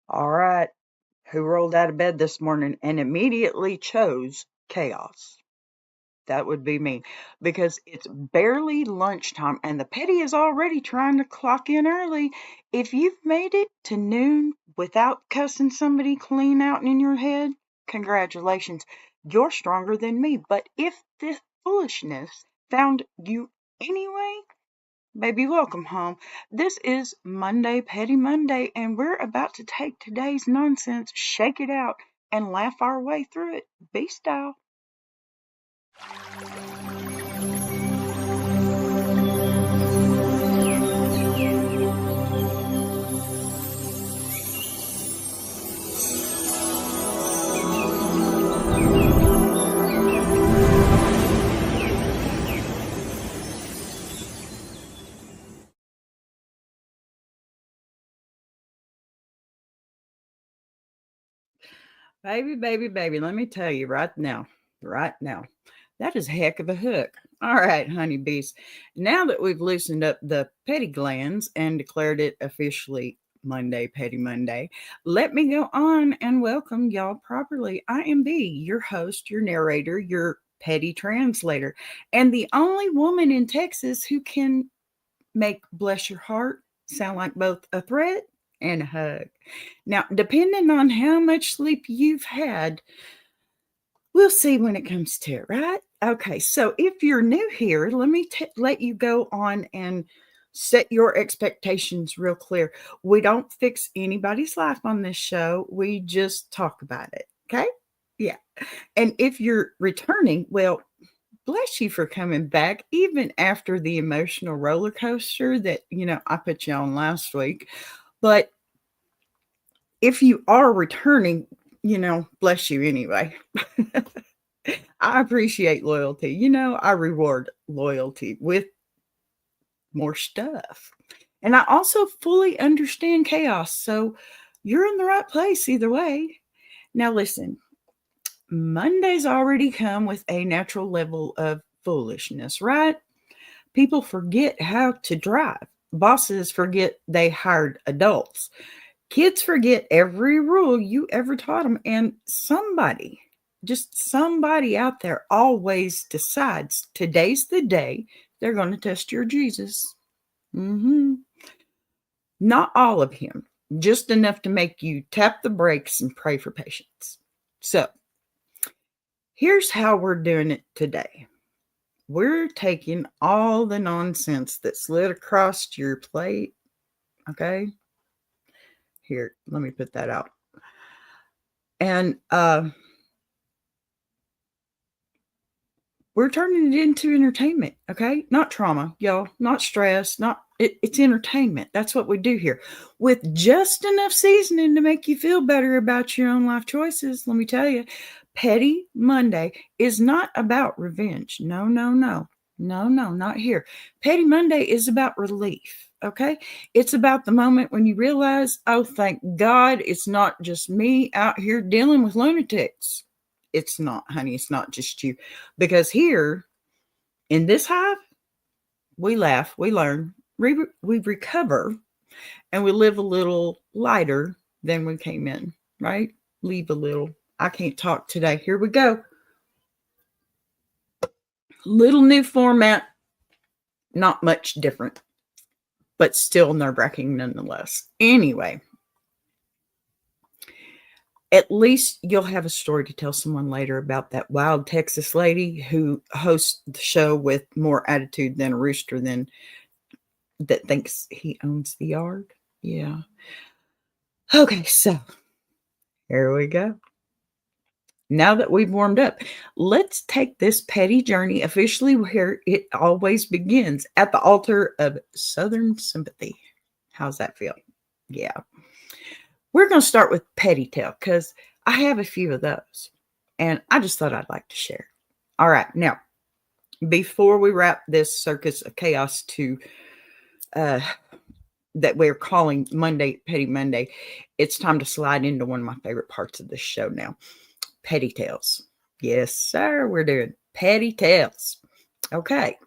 All right. Who rolled out of bed this morning and immediately chose chaos? That would be me because it's barely lunchtime and the petty is already trying to clock in early. If you've made it to noon without cussing somebody clean out in your head, congratulations. You're stronger than me. But if this foolishness found you anyway, baby, welcome home. This is Monday, Petty Monday, and we're about to take today's nonsense, shake it out, and laugh our way through it, B style. Baby, baby, baby, let me tell you right now, that is a heck of a hook. All right, honeybees. Now that we've loosened up the petty glands and declared it officially Monday, Petty Monday, let me go on and welcome y'all properly. I am B, your host, your narrator, your petty translator, and the only woman in Texas who can make bless your heart sound like both a threat and a hug. Now, depending on how much sleep you've had, we'll see when it comes to it, right? Okay, so if you're new here, let me let you go on and set your expectations real clear. We don't fix anybody's life on this show. We just talk about it, okay? Yeah. And if you're returning, well, bless you for coming back, even after the emotional roller coaster that, I put you on last week. But if you are returning, bless you anyway. I appreciate loyalty. I reward loyalty with more stuff. And I also fully understand chaos. So you're in the right place either way. Now, listen, Monday's already come with a natural level of foolishness, right? People forget how to drive. Bosses forget they hired adults. Kids forget every rule you ever taught them. And just somebody out there always decides today's the day they're going to test your Jesus. Not all of him, just enough to make you tap the brakes and pray for patience. So here's how we're doing it today. We're taking all the nonsense that slid across your plate. Okay. Here, let me put that out. And we're turning it into entertainment. Okay. Not trauma, y'all, not stress, it's entertainment. That's what we do here with just enough seasoning to make you feel better about your own life choices. Let me tell you, Petty Monday is not about revenge. No, not here. Petty Monday is about relief. Okay. It's about the moment when you realize, oh, thank God it's not just me out here dealing with lunatics. It's not, honey. It's not just you. Because here in this hive, we laugh, we learn, we recover, and we live a little lighter than we came in, right? Leave a little. I can't talk today. Here we go. Little new format, not much different, but still nerve-wracking nonetheless. Anyway, at least you'll have a story to tell someone later about that wild Texas lady who hosts the show with more attitude than a rooster that thinks he owns the yard. Yeah. Okay, so here we go. Now that we've warmed up, let's take this petty journey officially where it always begins, at the altar of Southern sympathy. How's that feel? Yeah. We're going to start with petty tale because I have a few of those and I just thought I'd like to share. All right. Now, before we wrap this circus of chaos that we're calling Monday, Petty Monday, it's time to slide into one of my favorite parts of this show now. Petty tales. Yes, sir. We're doing petty tales. Okay.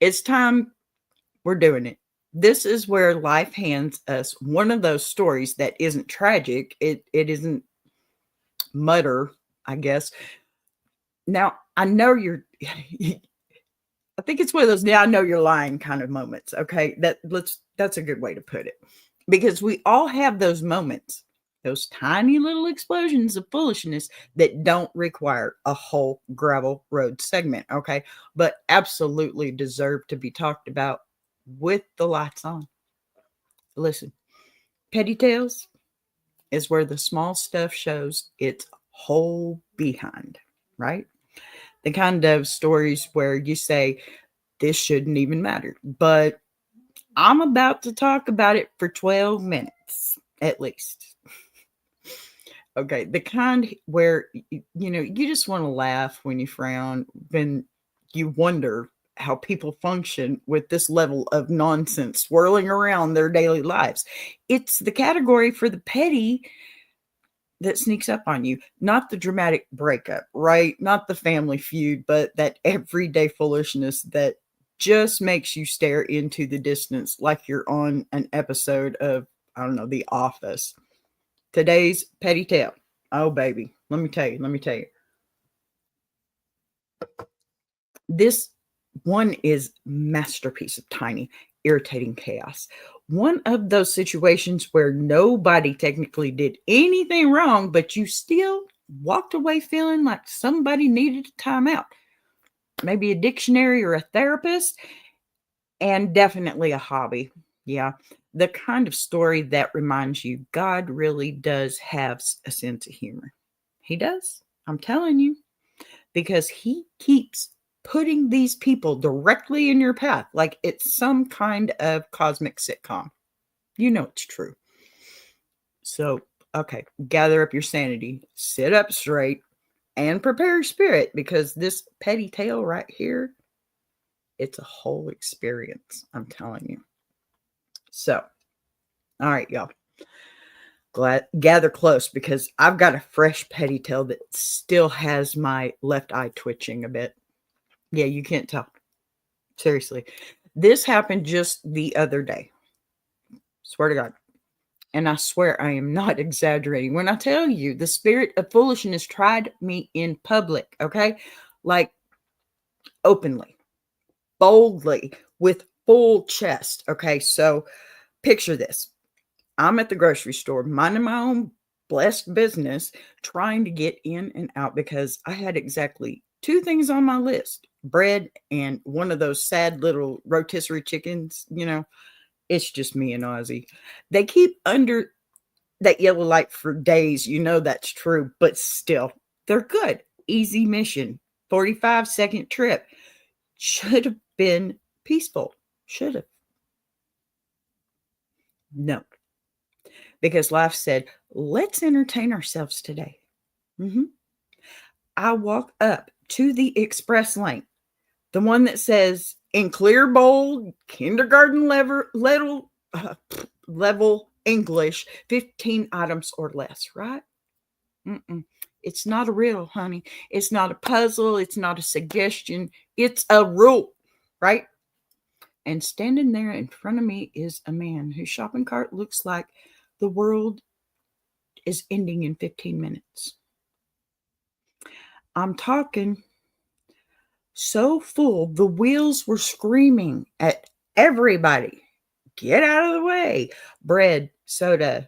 It's time. We're doing it. This is where life hands us one of those stories that isn't tragic. It isn't mutter, I guess. Now, I know you're I think it's one of those, "Now I know you're lying" kind of moments, okay? That's a good way to put it. Because we all have those moments, those tiny little explosions of foolishness that don't require a whole gravel road segment, okay? But absolutely deserve to be talked about with the lights on. Listen, Petty Tales is where the small stuff shows its whole behind, right? The kind of stories where you say, this shouldn't even matter. But I'm about to talk about it for 12 minutes at least. Okay, the kind where you just want to laugh when you frown, when you wonder how people function with this level of nonsense swirling around their daily lives. It's the category for the petty that sneaks up on you, not the dramatic breakup, right? Not the family feud, but that everyday foolishness that just makes you stare into the distance like you're on an episode of, I don't know, The Office. Today's petty tale. Oh, baby. Let me tell you. This one is masterpiece of tiny, irritating chaos. One of those situations where nobody technically did anything wrong, but you still walked away feeling like somebody needed a timeout. Maybe a dictionary or a therapist, and definitely a hobby. Yeah. The kind of story that reminds you God really does have a sense of humor. He does. I'm telling you, because he keeps putting these people directly in your path like it's some kind of cosmic sitcom. You know it's true. So, okay, gather up your sanity, sit up straight, and prepare your spirit because this petty tale right here, it's a whole experience. I'm telling you. So, all right, y'all. Gather close because I've got a fresh petty tale that still has my left eye twitching a bit. Yeah, you can't tell. Seriously. This happened just the other day. Swear to God. And I swear I am not exaggerating when I tell you the spirit of foolishness tried me in public, okay? Like openly, boldly, with full chest. Okay, so picture this. I'm at the grocery store, minding my own blessed business, trying to get in and out because I had exactly two things on my list: bread and one of those sad little rotisserie chickens. It's just me and Ozzy. They keep under that yellow light for days. You know that's true, but still, they're good. Easy mission, 45-second trip. Should have been peaceful. Should have. No, because life said, let's entertain ourselves today. Mhm. I walk up to the express lane, the one that says in clear, bold, kindergarten level English, 15 items or less, right? Mm-mm. It's not a riddle, honey. It's not a puzzle. It's not a suggestion. It's a rule, right? And standing there in front of me is a man whose shopping cart looks like the world is ending in 15 minutes. I'm talking so full, the wheels were screaming at everybody. Get out of the way. Bread, soda,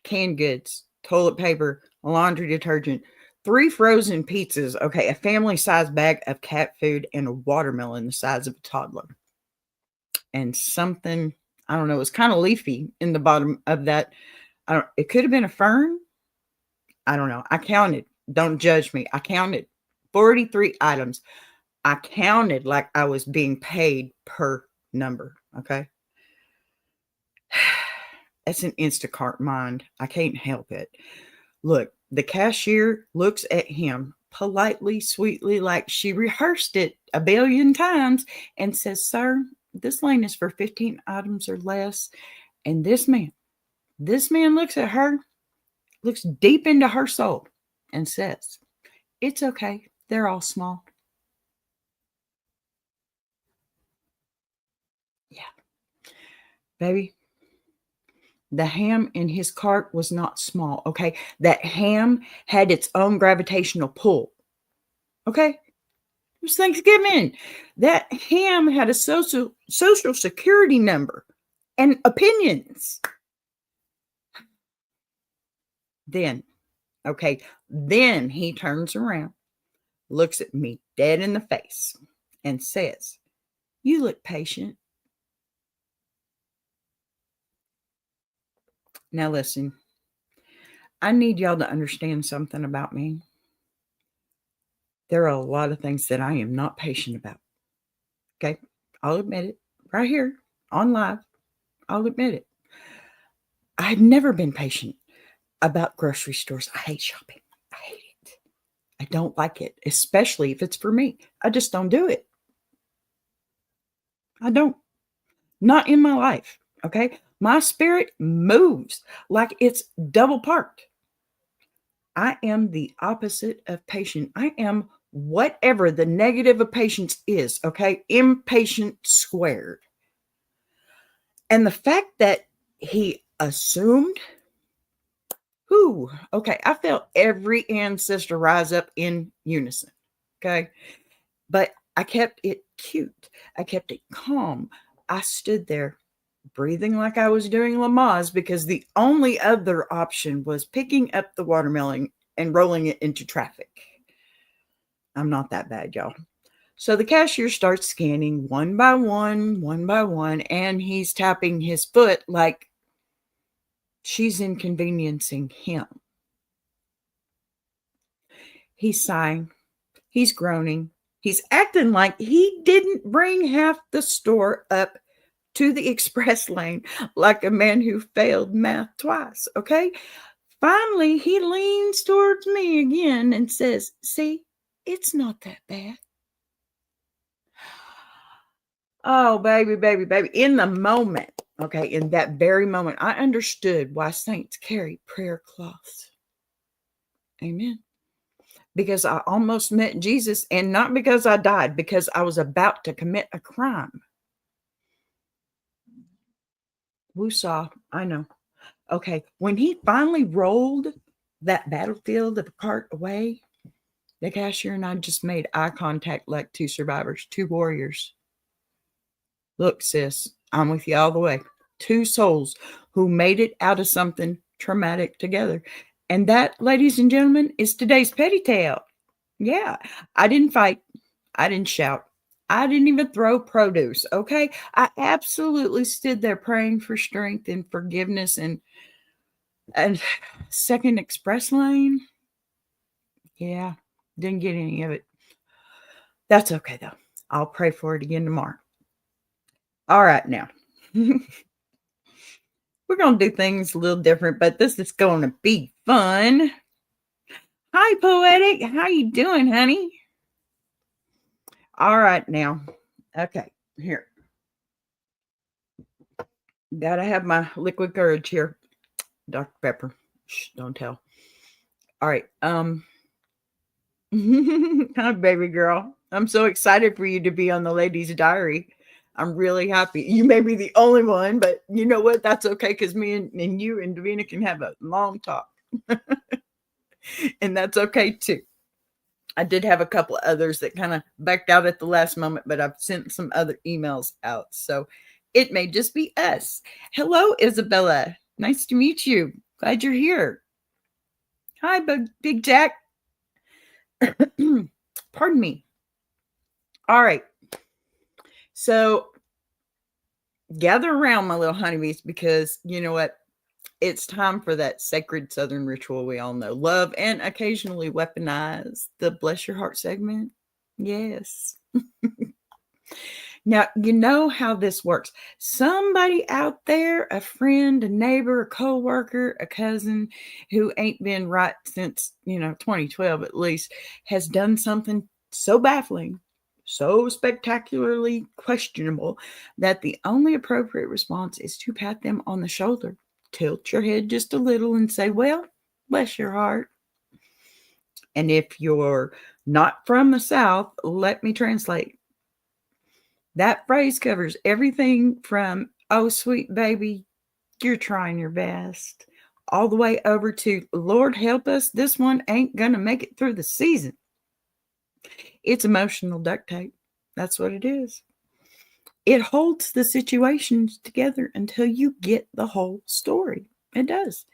canned goods, toilet paper, laundry detergent, 3 frozen pizzas, okay, a family-sized bag of cat food, and a watermelon the size of a toddler. And something, I don't know, it was kind of leafy in the bottom of that. It could have been a fern. I don't know. I counted. Don't judge me. I counted 43 items. I counted like I was being paid per number, okay? That's an Instacart mind. I can't help it. Look, the cashier looks at him politely, sweetly, like she rehearsed it a billion times and says, "Sir, this lane is for 15 items or less." And this man looks at her, looks deep into her soul and says, "It's okay. They're all small." Yeah. Baby, the ham in his cart was not small, okay? That ham had its own gravitational pull, okay? It was Thanksgiving. That ham had a social security number and opinions. Then, okay, then he turns around, looks at me dead in the face, and says, "You look patient." Now listen, I need y'all to understand something about me. There are a lot of things that I am not patient about. Okay. I'll admit it right here on live. I'll admit it. I've never been patient about grocery stores. I hate shopping. I hate it. I don't like it, especially if it's for me. I just don't do it. I don't. Not in my life. Okay. My spirit moves like it's double parked. I am the opposite of patient. I am whatever the negative of patience is. Okay. Impatient squared. And the fact that he assumed, okay, I felt every ancestor rise up in unison. Okay. But I kept it cute. I kept it calm. I stood there breathing like I was doing Lamaze because the only other option was picking up the watermelon and rolling it into traffic. I'm not that bad, y'all. So the cashier starts scanning one by one, and he's tapping his foot like she's inconveniencing him. He's sighing. He's groaning. He's acting like he didn't bring half the store up to the express lane like a man who failed math twice, okay? Finally, he leans towards me again and says, "See, it's not that bad." Oh, baby, baby, baby. In the moment, okay, in that very moment, I understood why saints carry prayer cloths. Amen. Because I almost met Jesus, and not because I died, because I was about to commit a crime. Woosah, I know. Okay, when he finally rolled that battlefield of the cart away, the cashier and I just made eye contact like two survivors, two warriors. Look, sis, I'm with you all the way. Two souls who made it out of something traumatic together. And that, ladies and gentlemen, is today's petty tale. Yeah, I didn't fight. I didn't shout. I didn't even throw produce, okay? I absolutely stood there praying for strength and forgiveness and second express lane. Yeah, didn't get any of it. That's okay, though. I'll pray for it again tomorrow. All right, now. We're going to do things a little different, but this is going to be fun. Hi, Poetic. How you doing, honey? All right, now. Okay, here. Gotta have my liquid courage here. Dr. Pepper. Shh, don't tell. All right. Hi, baby girl. I'm so excited for you to be on the Ladies' Diary. I'm really happy. You may be the only one, but you know what? That's okay because me and you and Davina can have a long talk. And that's okay too. I did have a couple of others that kind of backed out at the last moment, but I've sent some other emails out. So it may just be us. Hello, Isabella. Nice to meet you. Glad you're here. Hi, Big Jack. Pardon me. All right. So gather around, my little honeybees, because you know what? It's time for that sacred Southern ritual we all know. Love and occasionally weaponize the Bless Your Heart segment. Yes. Now, you know how this works. Somebody out there, a friend, a neighbor, a coworker, a cousin who ain't been right since, 2012 at least, has done something so baffling, so spectacularly questionable that the only appropriate response is to pat them on the shoulder, tilt your head just a little and say, "Well, bless your heart." And if you're not from the South, let me translate. That phrase covers everything from Oh, sweet baby, you're trying your best. All the way over to Lord help us, this one ain't gonna make it through the season. It's emotional duct tape. That's what it is. It holds the situations together until you get the whole story. It does.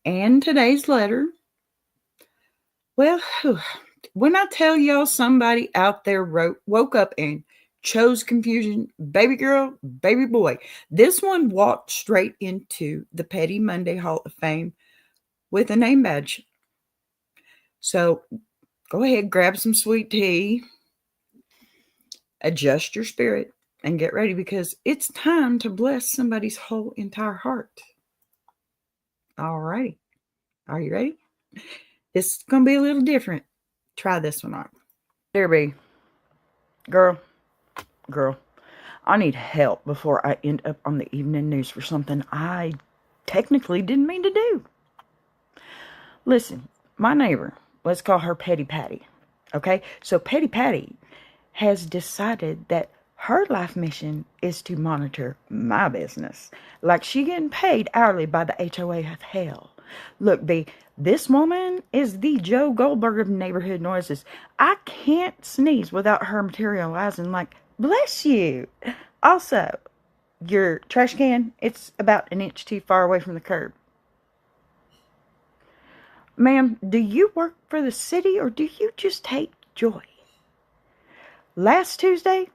And today's letter, well, when I tell y'all somebody out there woke up and chose confusion, baby girl, baby boy, this one walked straight into the Petty Monday Hall of Fame with a name badge. So go ahead, grab some sweet tea, adjust your spirit, and get ready because it's time to bless somebody's whole entire heart. All righty. Are you ready? This is going to be a little different. Try this one on. There be. Girl, I need help before I end up on the evening news for something I technically didn't mean to do. Listen, my neighbor, let's call her Petty Patty. Okay? So Petty Patty has decided that her life mission is to monitor my business. Like she getting paid hourly by the HOA of hell. Look, B, this woman is the Joe Goldberg of neighborhood noises. I can't sneeze without her materializing like, bless you. Also, your trash can, it's about an inch too far away from the curb. Ma'am, do you work for the city or do you just take joy? Last Tuesday,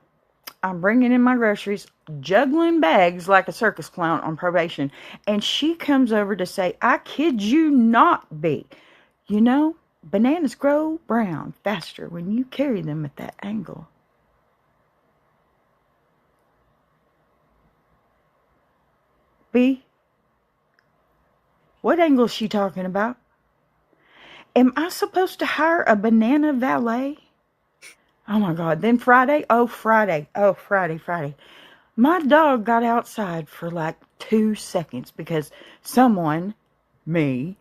I'm bringing in my groceries, juggling bags like a circus clown on probation, and she comes over to say, I kid you not, B. You know, bananas grow brown faster when you carry them at that angle. B, what angle is she talking about? Am I supposed to hire a banana valet? Oh my God. Then Friday. My dog got outside for like 2 seconds because someone, me,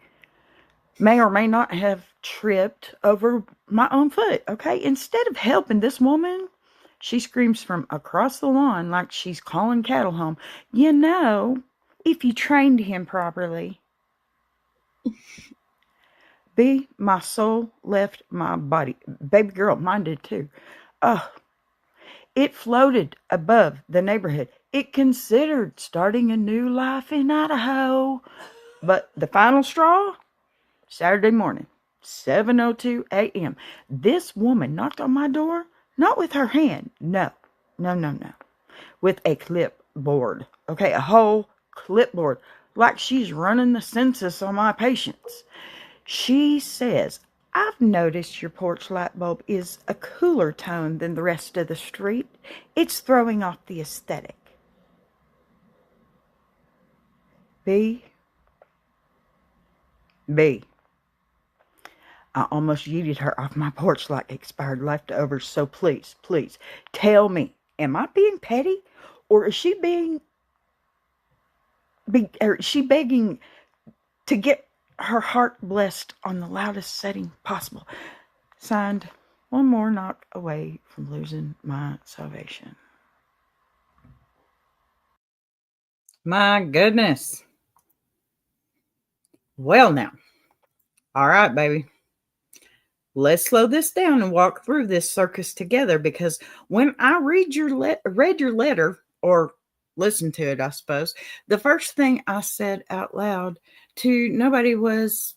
may or may not have tripped over my own foot. Okay. Instead of helping this woman, she screams from across the lawn like she's calling cattle home. You know, if you trained him properly. B, my soul left my body. Baby girl, mine did too. It floated above the neighborhood. It considered starting a new life in Idaho. But the final straw, Saturday morning, 7:02 a.m. This woman knocked on my door, not with her hand. No. With a clipboard. Okay, a whole clipboard. Like she's running the census on my patients. She says, I've noticed your porch light bulb is a cooler tone than the rest of the street. It's throwing off the aesthetic. B. I almost yeeted her off my porch like expired leftovers. So please, tell me, am I being petty? Or is she begging to get her heart blessed on the loudest setting possible? Signed, one more knock away from losing my salvation. My goodness. Well, now. All right, baby. Let's slow this down and walk through this circus together because when I read your letter or listened to it, I suppose, the first thing I said out loud to nobody was,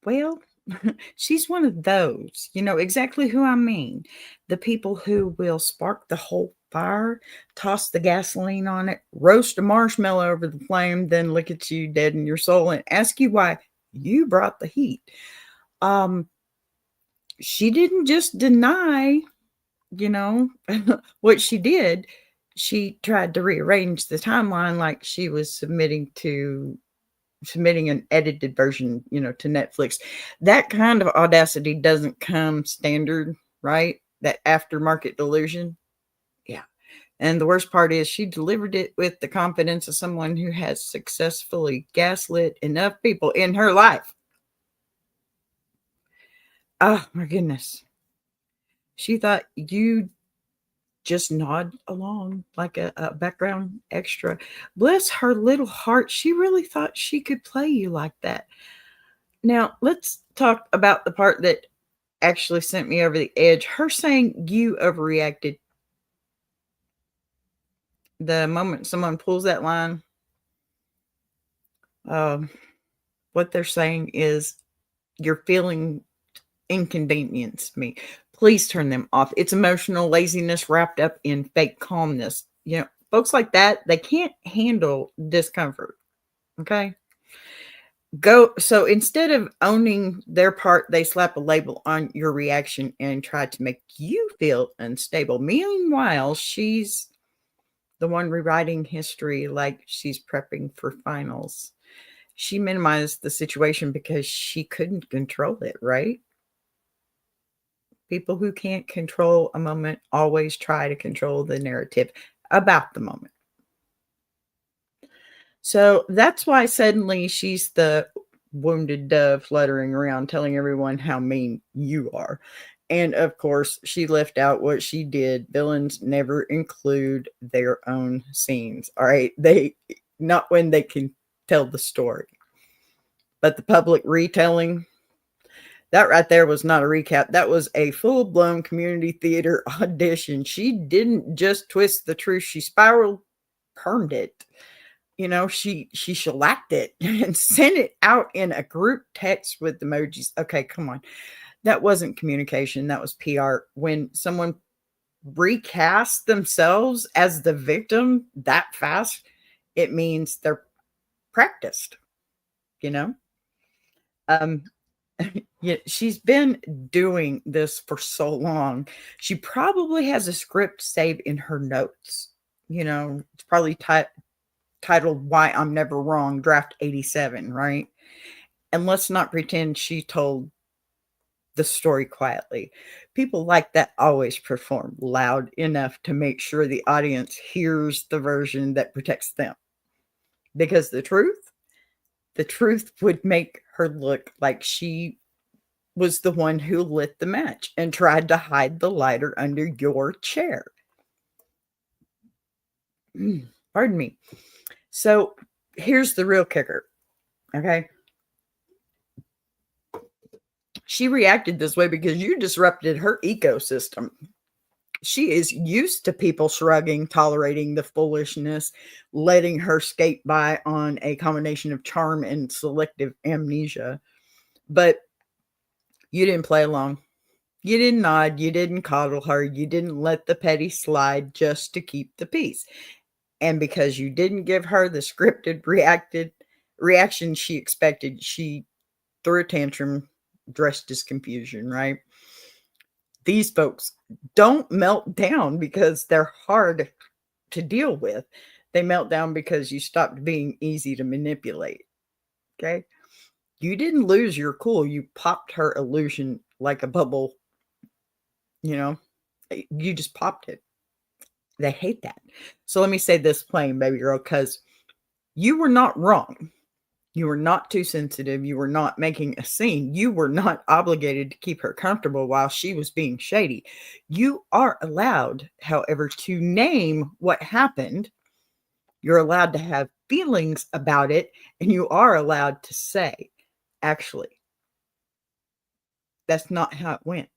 well, she's one of those, you know exactly who I mean. The people who will spark the whole fire, toss the gasoline on it, roast a marshmallow over the flame, then look at you dead in your soul and ask you why you brought the heat. She didn't just deny, what she did. She tried to rearrange the timeline like she was submitting an edited version, to Netflix. That kind of audacity doesn't come standard, right? That aftermarket delusion. Yeah. And the worst part is she delivered it with the confidence of someone who has successfully gaslit enough people in her life. Oh my goodness. She thought you just nod along like a background extra. Bless her little heart. She really thought she could play you like that. Now, let's talk about the part that actually sent me over the edge. Her saying you overreacted. The moment someone pulls that line, um, what they're saying is you're feeling inconvenienced me. Please turn them off. It's emotional laziness wrapped up in fake calmness. Folks like that, they can't handle discomfort. Okay. So instead of owning their part, they slap a label on your reaction and try to make you feel unstable. Meanwhile, she's the one rewriting history like she's prepping for finals. She minimized the situation because she couldn't control it, right? People who can't control a moment always try to control the narrative about the moment. So that's why suddenly she's the wounded dove fluttering around telling everyone how mean you are. And of course, she left out what she did. Villains never include their own scenes. All right. Not when they can tell the story. But the public retelling, that right there was not a recap. That was a full-blown community theater audition. She didn't just twist the truth. She spiral permed it. She shellacked it and sent it out in a group text with emojis. Okay, come on. That wasn't communication. That was PR. When someone recasts themselves as the victim that fast, it means they're practiced, you know? Um, yeah, she's been doing this for so long. She probably has a script saved in her notes. It's probably titled Why I'm Never Wrong, Draft 87, right? And let's not pretend she told the story quietly. People like that always perform loud enough to make sure the audience hears the version that protects them. Because the truth would make her look like she was the one who lit the match and tried to hide the lighter under your chair. Pardon me. So here's the real kicker. Okay. She reacted this way because you disrupted her ecosystem. She is used to people shrugging, tolerating the foolishness, letting her skate by on a combination of charm and selective amnesia. But you didn't play along. You didn't nod. You didn't coddle her. You didn't let the petty slide just to keep the peace. And because you didn't give her the scripted reaction she expected, she threw a tantrum dressed as confusion, right? These folks don't melt down because they're hard to deal with. They melt down because you stopped being easy to manipulate. Okay. You didn't lose your cool. You popped her illusion like a bubble. You just popped it. They hate that. So let me say this plain, baby girl, because you were not wrong. You were not too sensitive. You were not making a scene. You were not obligated to keep her comfortable while she was being shady. You are allowed, however, to name what happened. You're allowed to have feelings about it, and you are allowed to say, actually, that's not how it went.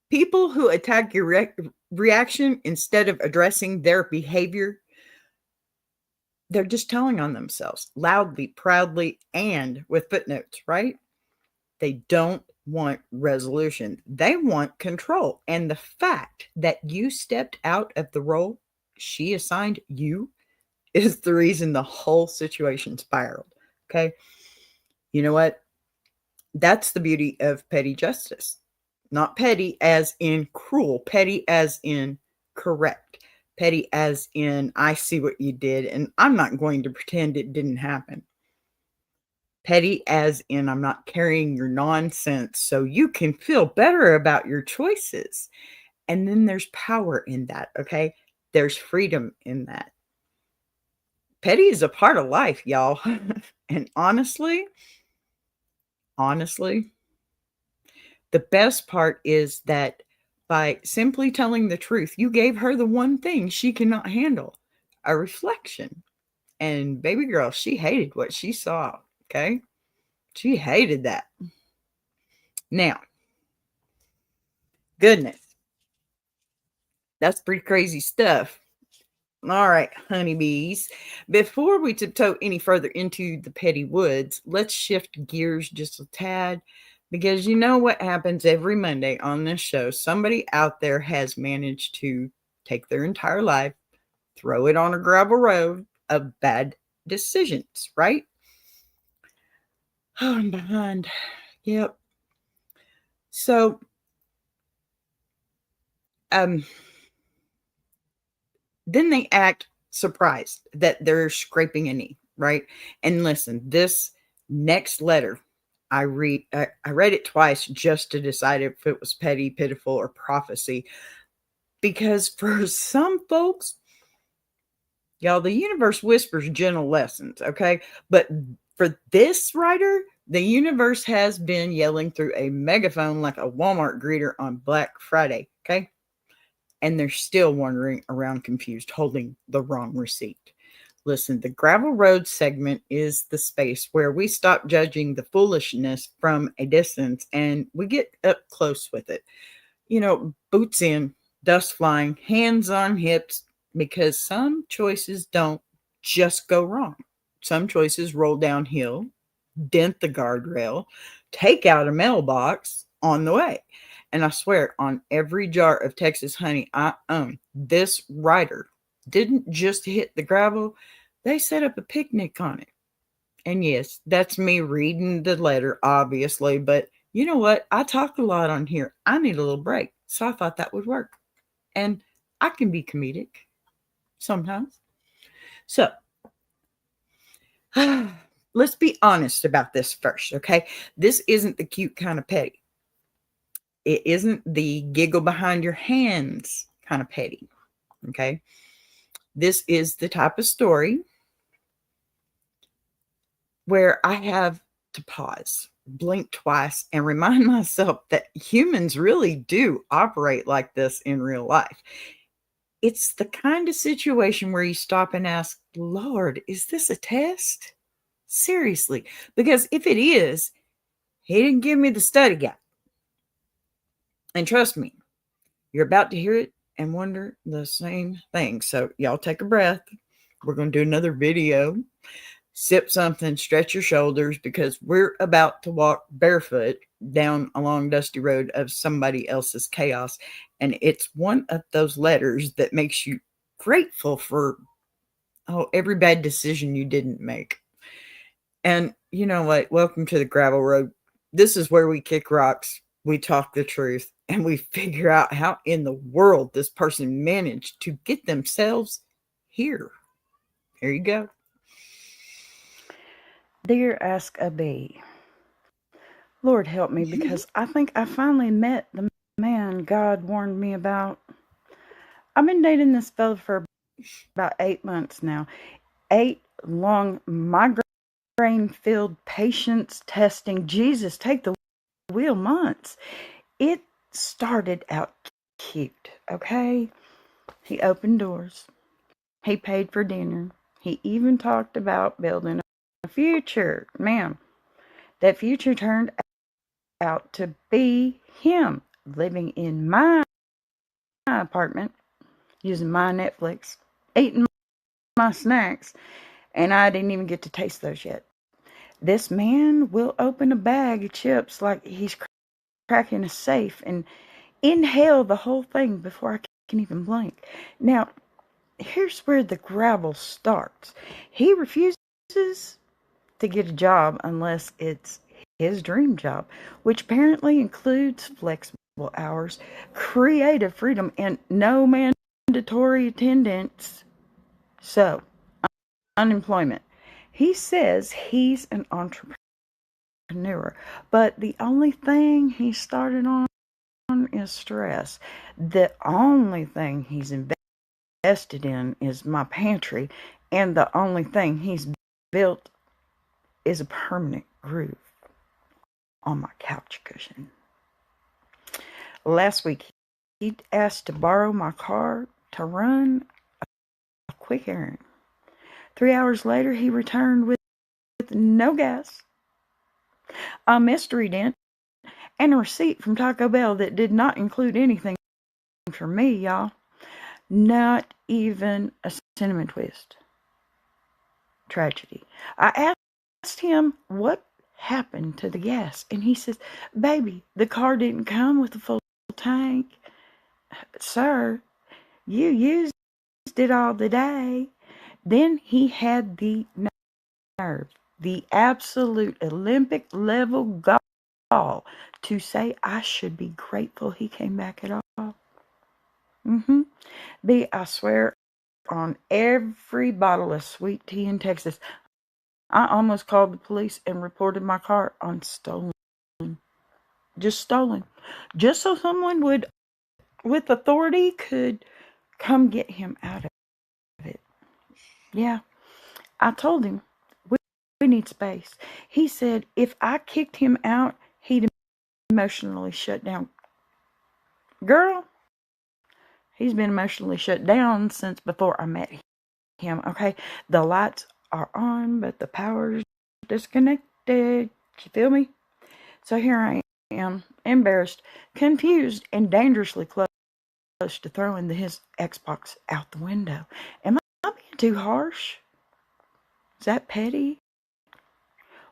People who attack your reaction instead of addressing their behavior, they're just telling on themselves loudly, proudly, and with footnotes, right? They don't want resolution. They want control. And the fact that you stepped out of the role she assigned you is the reason the whole situation spiraled. Okay. You know what? That's the beauty of petty justice. Not petty as in cruel, petty as in correct, petty as in I see what you did and I'm not going to pretend it didn't happen. Petty as in I'm not carrying your nonsense so you can feel better about your choices. And then there's power in that, okay? There's freedom in that. Petty is a part of life, y'all. And honestly, The best part is that by simply telling the truth, you gave her the one thing she cannot handle, a reflection. And baby girl, she hated what she saw. Okay. She hated that. Now, goodness, that's pretty crazy stuff. All right, honeybees. Before we tiptoe any further into the petty woods, let's shift gears just a tad because you know what happens every Monday on this show. Somebody out there has managed to take their entire life, throw it on a gravel road of bad decisions, right? Oh, I'm behind. Yep. So, um, then they act surprised that they're scraping a knee, right? And listen, this next letter, I read it twice just to decide if it was petty, pitiful, or prophecy. Because for some folks, y'all, the universe whispers gentle lessons, okay? But for this writer, the universe has been yelling through a megaphone like a Walmart greeter on Black Friday, okay? And they're still wandering around confused, holding the wrong receipt. Listen, the gravel road segment is the space where we stop judging the foolishness from a distance and we get up close with it. You know, boots in, dust flying, hands on hips, because some choices don't just go wrong. Some choices roll downhill, dent the guardrail, take out a mailbox on the way. And I swear, on every jar of Texas honey I own, this writer didn't just hit the gravel, they set up a picnic on it. And yes, that's me reading the letter, obviously, but you know what? I talk a lot on here. I need a little break. So I thought that would work. And I can be comedic sometimes. So let's be honest about this first, okay? This isn't the cute kind of petty. It isn't the giggle behind your hands kind of petty, okay? This is the type of story where I have to pause, blink twice, and remind myself that humans really do operate like this in real life. It's the kind of situation where you stop and ask, Lord, is this a test? Seriously. Because if it is, he didn't give me the study guide. And trust me, you're about to hear it and wonder the same thing. So, y'all take a breath. We're going to do another video. Sip something, stretch your shoulders because we're about to walk barefoot down a long dusty road of somebody else's chaos. And it's one of those letters that makes you grateful for every bad decision you didn't make. And you know what? Welcome to the gravel road. This is where we kick rocks, we talk the truth, and we figure out how in the world this person managed to get themselves here. Here you go. Dear Ask a Bee, Lord help me, because I think I finally met the man God warned me about. I've been dating this fella for about 8 months now. 8 long migraine-filled patience testing, Jesus, take the wheel months. It started out cute, okay? He opened doors. He paid for dinner. He even talked about building a future. Ma'am, that future turned out to be him living in my apartment, using my Netflix, eating my snacks, and I didn't even get to taste those yet. This man will open a bag of chips like he's cracking a safe and inhale the whole thing before I can even blink. Now, here's where the gravel starts. He refuses to get a job unless it's his dream job, which apparently includes flexible hours, creative freedom, and no mandatory attendance. So, unemployment. He says he's an entrepreneur, but the only thing he started on is stress. The only thing he's invested in is my pantry, and the only thing he's built is a permanent groove on my couch cushion. last week he asked to borrow my car to run a quick errand. 3 hours later, he returned with no gas, a mystery dent, and a receipt from Taco Bell that did not include anything for me, y'all. Not even a cinnamon twist. Tragedy. I asked him what happened to the gas, and he says, "Baby, the car didn't come with a full tank." Sir, you used it all the day. Then he had the nerve, the absolute Olympic level gall to say I should be grateful he came back at all. B, I swear on every bottle of sweet tea in Texas, I almost called the police and reported my car on stolen. Just stolen. Just so someone with authority could come get him out of it. Yeah, I told him we need space. He said if I kicked him out, he'd emotionally shut down. Girl, he's been emotionally shut down since before I met him, okay? The lights are on, but the power's disconnected. You feel me? So here I am, embarrassed, confused, and dangerously close to throwing his Xbox out the window. Am I being too harsh? Is that petty?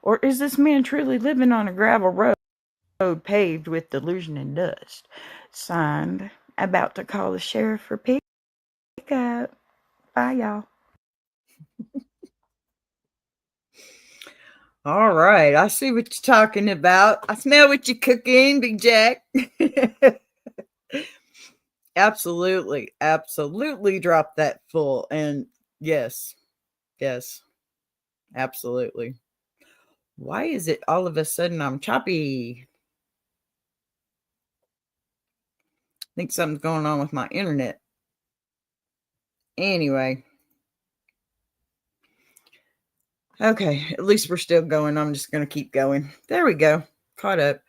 Or is this man truly living on a gravel road paved with delusion and dust? Signed, about to call the sheriff for pickup. Bye, y'all. All right, I see what you're talking about. I smell what you're cooking, Big Jack. Absolutely, absolutely drop that full. And yes, absolutely. Why is it all of a sudden I'm choppy? I think something's going on with my internet. Anyway. Okay, at least we're still going. I'm just going to keep going. There we go. Caught up.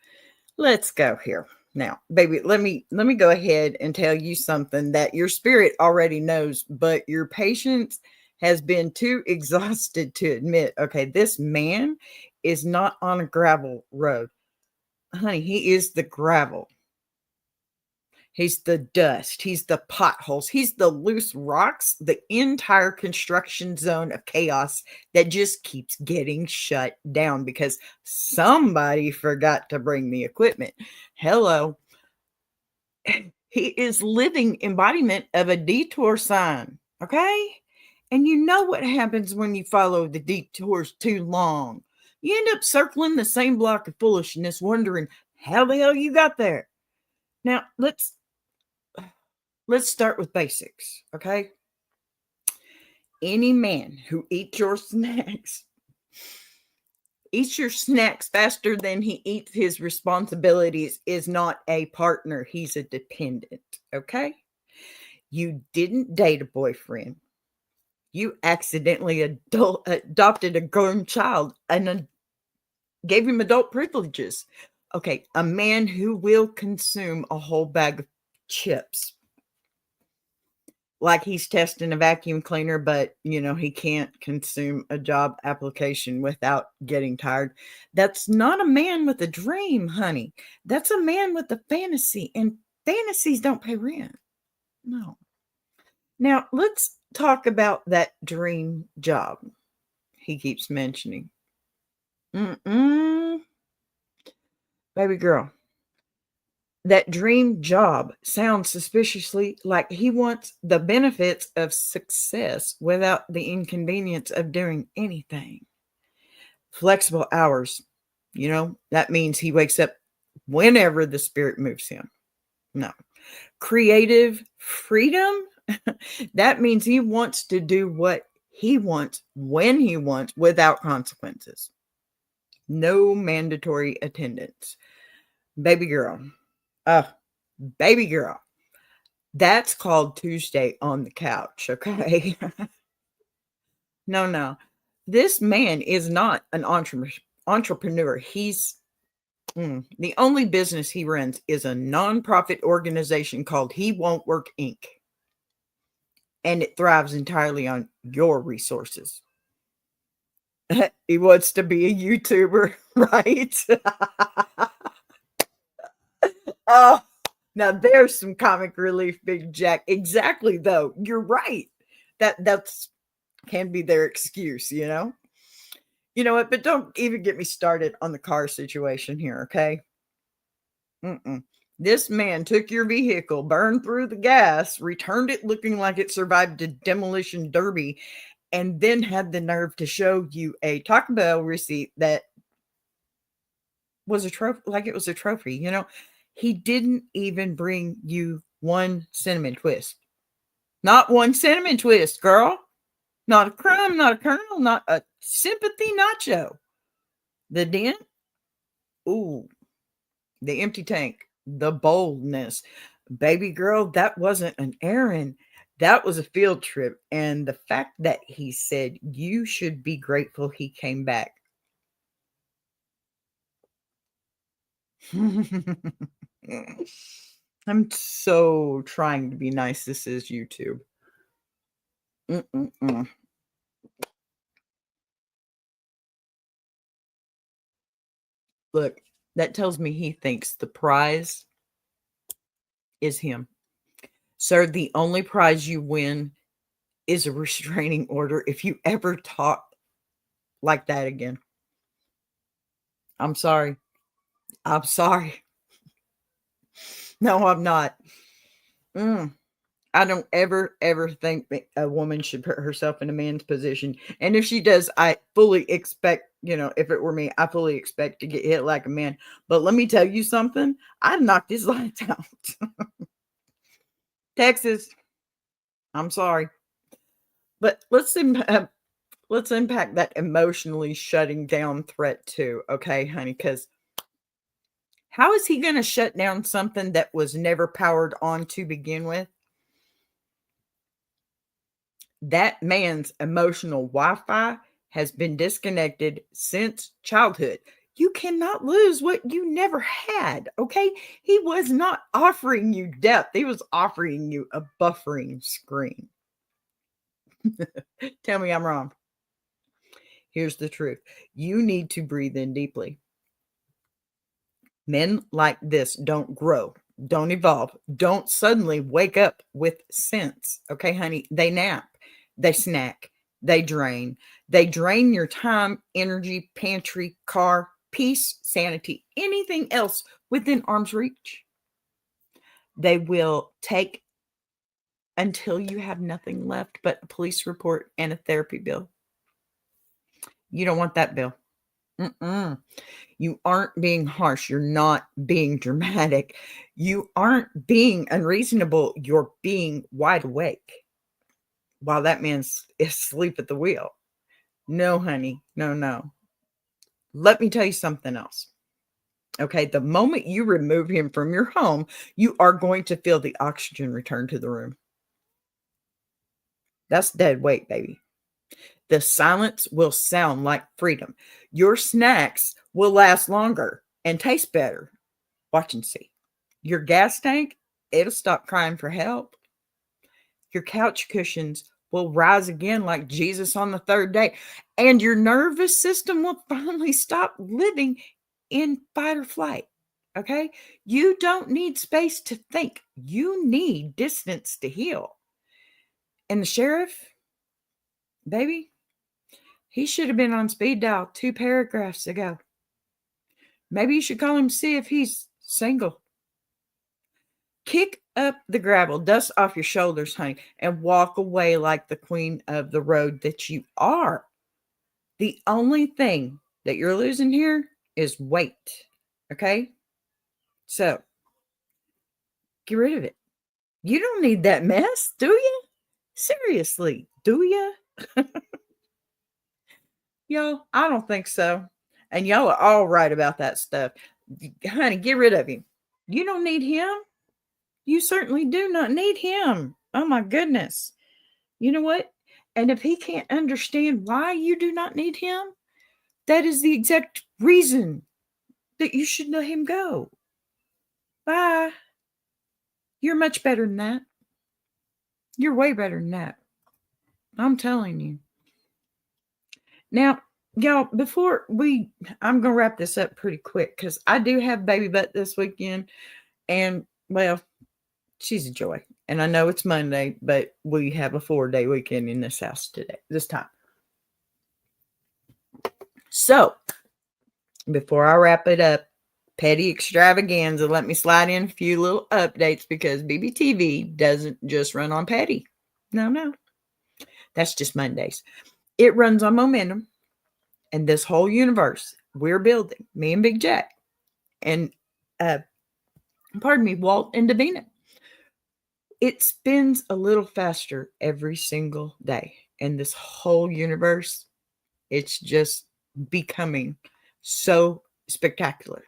Let's go here. Now, baby, let me go ahead and tell you something that your spirit already knows, but your patience has been too exhausted to admit. Okay, this man is not on a gravel road. Honey, he is the gravel. He's the dust. He's the potholes. He's the loose rocks, the entire construction zone of chaos that just keeps getting shut down because somebody forgot to bring the equipment. Hello. He is living embodiment of a detour sign. Okay. And you know what happens when you follow the detours too long. You end up circling the same block of foolishness, wondering how the hell you got there. Now, let's start with basics, okay? Any man who eats your snacks faster than he eats his responsibilities is not a partner. He's a dependent, okay? You didn't date a boyfriend. You accidentally adopted a grown child and gave him adult privileges. Okay, a man who will consume a whole bag of chips like he's testing a vacuum cleaner, but he can't consume a job application without getting tired. That's not a man with a dream, honey. That's a man with a fantasy, and fantasies don't pay rent. No. Now, let's talk about that dream job he keeps mentioning. Baby girl, that dream job sounds suspiciously like he wants the benefits of success without the inconvenience of doing anything. Flexible hours, that means he wakes up whenever the spirit moves him. No. Creative freedom, that means he wants to do what he wants when he wants without consequences. No mandatory attendance. Baby girl. Baby girl. That's called Tuesday on the couch, okay? No. This man is not an entrepreneur. He's The only business he runs is a nonprofit organization called He Won't Work Inc. And it thrives entirely on your resources. He wants to be a YouTuber, right? Oh, now there's some comic relief, Big Jack. Exactly, though. You're right. That's can be their excuse, you know? You know what? But don't even get me started on the car situation here, okay? Mm-mm. This man took your vehicle, burned through the gas, returned it looking like it survived a demolition derby, and then had the nerve to show you a Taco Bell receipt that was a trophy, like it was a trophy, you know? He didn't even bring you one cinnamon twist. Not one cinnamon twist, girl. Not a crumb, not a kernel, not a sympathy nacho. The dent, ooh, the empty tank, the boldness. Baby girl, that wasn't an errand. That was a field trip. And the fact that he said you should be grateful he came back. I'm so trying to be nice. This is YouTube. Mm-mm-mm. Look, that tells me he thinks the prize is him. Sir, the only prize you win is a restraining order if you ever talk like that again. I'm sorry. I'm sorry. No, I'm not. Mm. I don't ever think a woman should put herself in a man's position. And if she does, I fully expect, if it were me, I fully expect to get hit like a man. But let me tell you something. I'd knock his lights out. Texas, I'm sorry. But let's unpack that emotionally shutting down threat too, okay, honey? Because how is he going to shut down something that was never powered on to begin with? That man's emotional Wi-Fi has been disconnected since childhood. You cannot lose what you never had, okay? He was not offering you depth. He was offering you a buffering screen. Tell me I'm wrong. Here's the truth. You need to breathe in deeply. Men like this don't grow, don't evolve, don't suddenly wake up with sense. Okay, honey? They nap, they snack, they drain. They drain your time, energy, pantry, car, peace, sanity, anything else within arm's reach. They will take until you have nothing left but a police report and a therapy bill. You don't want that bill. Mm-mm. You aren't being harsh. You're not being dramatic. You aren't being unreasonable. You're being wide awake while that man's asleep at the wheel. No, honey. No, no. Let me tell you something else. Okay. The moment you remove him from your home, you are going to feel the oxygen return to the room. That's dead weight, baby. The silence will sound like freedom. Your snacks will last longer and taste better. Watch and see. Your gas tank, it'll stop crying for help. Your couch cushions will rise again like Jesus on the third day. And your nervous system will finally stop living in fight or flight. Okay? You don't need space to think. You need distance to heal. And the sheriff, baby, he should have been on speed dial 2 paragraphs ago. Maybe you should call him to see if he's single. Kick up the gravel, dust off your shoulders, honey, and walk away like the queen of the road that you are. The only thing that you're losing here is weight. Okay? So get rid of it. You don't need that mess, do you? Seriously, do you? Y'all, I don't think so. And y'all are all right about that stuff. Honey, get rid of him. You don't need him. You certainly do not need him. Oh my goodness. You know what? And if he can't understand why you do not need him, that is the exact reason that you should let him go. Bye. You're much better than that. You're way better than that. I'm telling you. Now, y'all, I'm going to wrap this up pretty quick because I do have baby butt this weekend. And, well, she's a joy. And I know it's Monday, but we have a 4-day weekend in this house this time. So, before I wrap it up, petty extravaganza, let me slide in a few little updates because BBTV doesn't just run on petty. No. That's just Mondays. It runs on momentum. And this whole universe we're building, me and Big Jack, and Walt and Davina, it spins a little faster every single day. And this whole universe, it's just becoming so spectacular.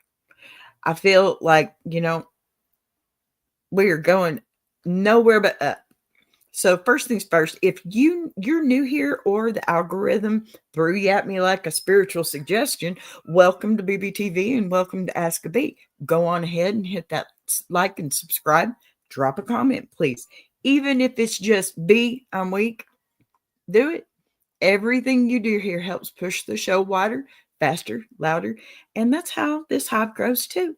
I feel like, we are going nowhere but up. So first things first, if you're new here or the algorithm threw you at me like a spiritual suggestion, welcome to BBTV and welcome to Ask a Bee. Go on ahead and hit that like and subscribe. Drop a comment, please. Even if it's just B, I'm weak, do it. Everything you do here helps push the show wider, faster, louder, and that's how this hive grows too.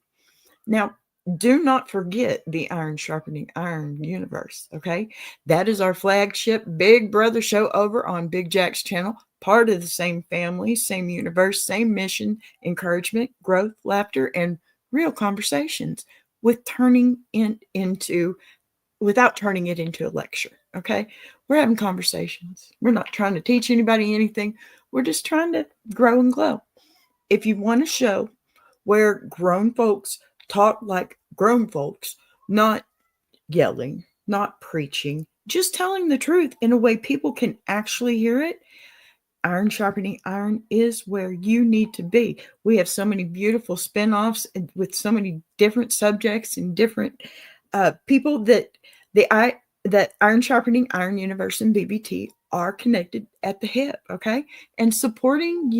Now, do not forget the Iron Sharpening Iron universe, okay? That is our flagship Big Brother show over on Big Jack's channel, part of the same family, same universe, same mission, encouragement, growth, laughter, and real conversations without turning it into a lecture, okay? We're having conversations. We're not trying to teach anybody anything. We're just trying to grow and glow. If you want a show where grown folks talk like grown folks, not yelling, not preaching, just telling the truth in a way people can actually hear it, Iron Sharpening Iron is where you need to be. We have so many beautiful spinoffs with so many different subjects and different people that Iron Sharpening Iron Universe and BBT are connected at the hip, okay? And supporting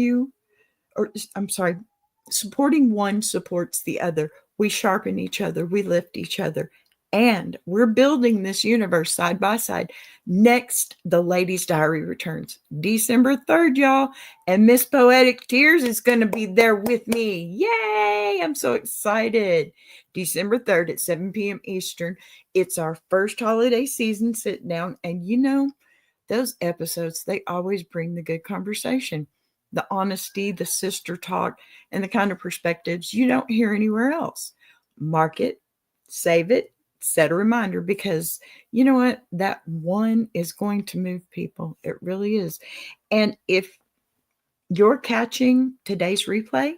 one supports the other. We sharpen each other. We lift each other. And we're building this universe side by side. Next, the Ladies' Diary returns December 3rd, y'all. And Miss Poetic Tears is going to be there with me. Yay! I'm so excited. December 3rd at 7 p.m. Eastern. It's our first holiday season sit down. And those episodes, they always bring the good conversation, the honesty, the sister talk, and the kind of perspectives you don't hear anywhere else. Mark it, save it, set a reminder, because you know what? That one is going to move people. It really is. And if you're catching today's replay,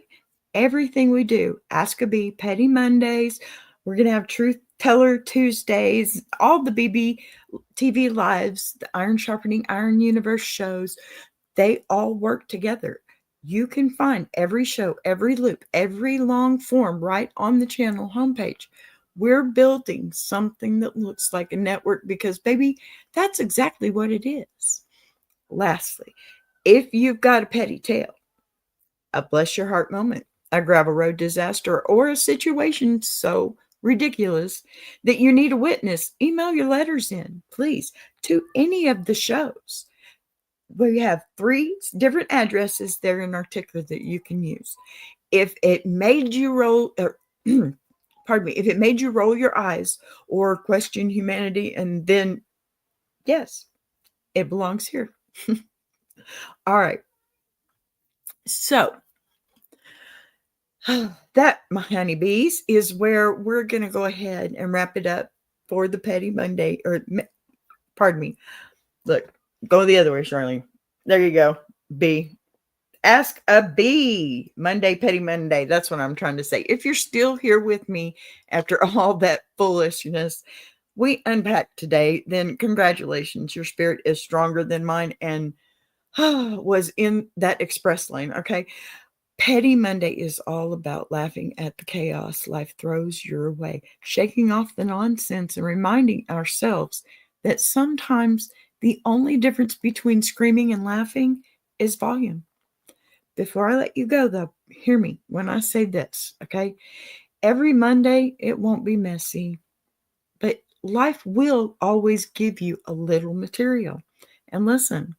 everything we do, Ask a Bee, Petty Mondays, we're going to have Truth Teller Tuesdays, all the BBTV lives, the Iron Sharpening Iron Universe shows, they all work together. You can find every show, every loop, every long form right on the channel homepage. We're building something that looks like a network because, baby, that's exactly what it is. Lastly, if you've got a petty tale, a bless your heart moment, a gravel road disaster, or a situation so ridiculous that you need a witness, email your letters in, please, to any of the shows. We have 3 different addresses there in our ticker that you can use. If it made you roll, if it made you roll your eyes or question humanity, and then, yes, it belongs here. All right. So, that, my honeybees, is where we're going to go ahead and wrap it up for the Petty Monday, Look, go the other way, Charlene. There you go. B. Ask a Bee. Monday, Petty Monday. That's what I'm trying to say. If you're still here with me after all that foolishness we unpacked today, then congratulations. Your spirit is stronger than mine and was in that express lane. Okay. Petty Monday is all about laughing at the chaos life throws your way, shaking off the nonsense and reminding ourselves that sometimes the only difference between screaming and laughing is volume. Before I let you go, though, hear me when I say this, okay? Every Monday, it won't be messy, but life will always give you a little material. And listen,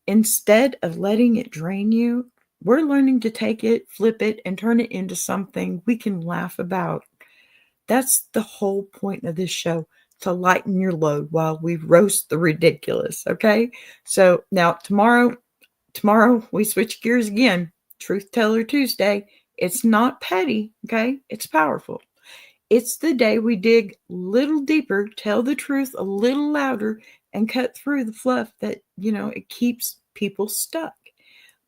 instead of letting it drain you, we're learning to take it, flip it, and turn it into something we can laugh about. That's the whole point of this show, to lighten your load while we roast the ridiculous, okay? So now tomorrow we switch gears again. Truth Teller Tuesday. It's not petty, okay? It's powerful. It's the day we dig a little deeper, tell the truth a little louder, and cut through the fluff that, it keeps people stuck.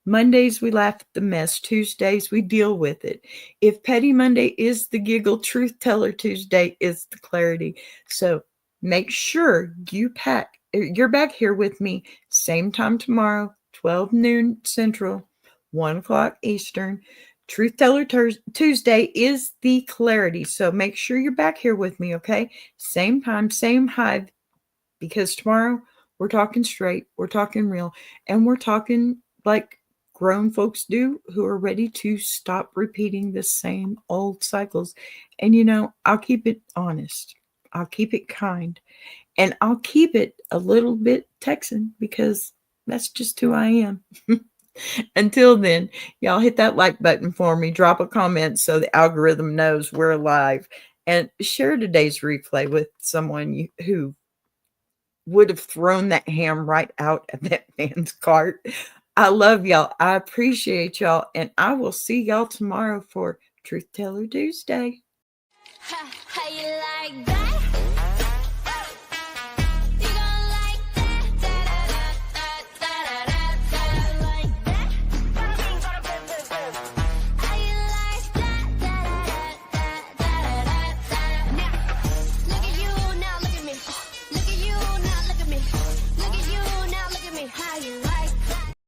Mondays, we laugh at the mess. Tuesdays, we deal with it. If Petty Monday is the giggle, Truth Teller Tuesday is the clarity. So make sure you're back here with me, same time tomorrow, 12 noon Central, 1 o'clock Eastern. Truth Teller Tuesday is the clarity. So make sure you're back here with me, okay? Same time, same hive, because tomorrow we're talking straight, we're talking real, and we're talking like grown folks do who are ready to stop repeating the same old cycles. And I'll keep it honest, I'll keep it kind, and I'll keep it a little bit Texan because that's just who I am. Until then, y'all hit that like button for me, drop a comment so the algorithm knows we're alive, and share today's replay with someone who would have thrown that ham right out of that man's cart. I love y'all. I appreciate y'all. And I will see y'all tomorrow for Truth Teller Tuesday.